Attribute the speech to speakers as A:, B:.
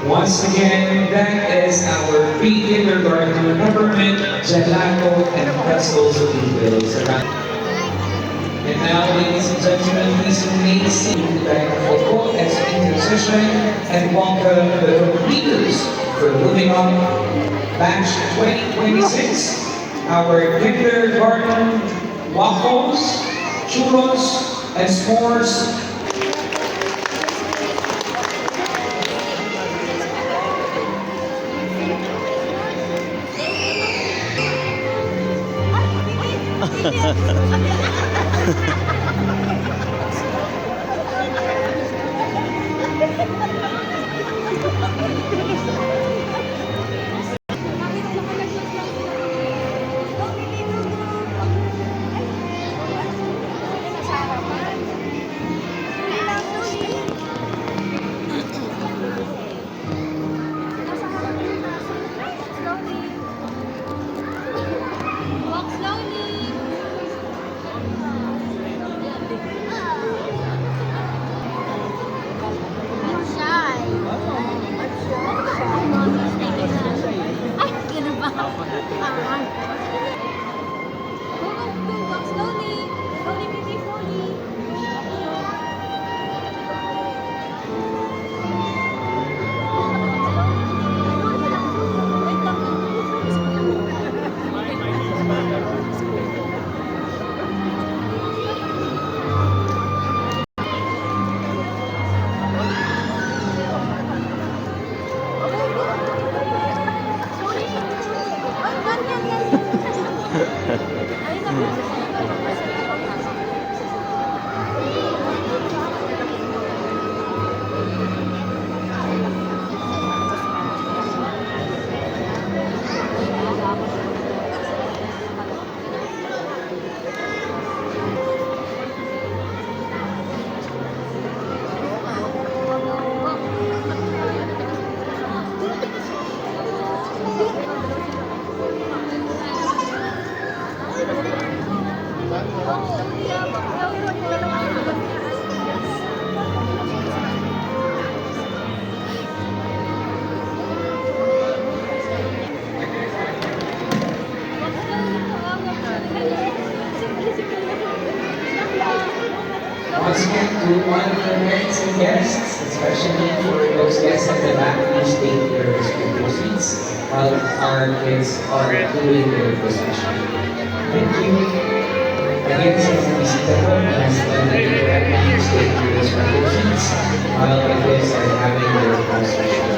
A: Once again, that is our pre-kindergarten peppermint, gelato, and pretzels refill. And now, ladies and gentlemen, please remain seated back for as intercession and welcome the completers for moving on. Batch 2026, our kindergarten waffles, churros, and s'mores. Once again, to all of the parents and guests, especially for those guests at the back, please take your respective seats while our kids are doing their procession. Thank you. Again, sa mga bisita po, please take your respective seats while the kids are having their procession.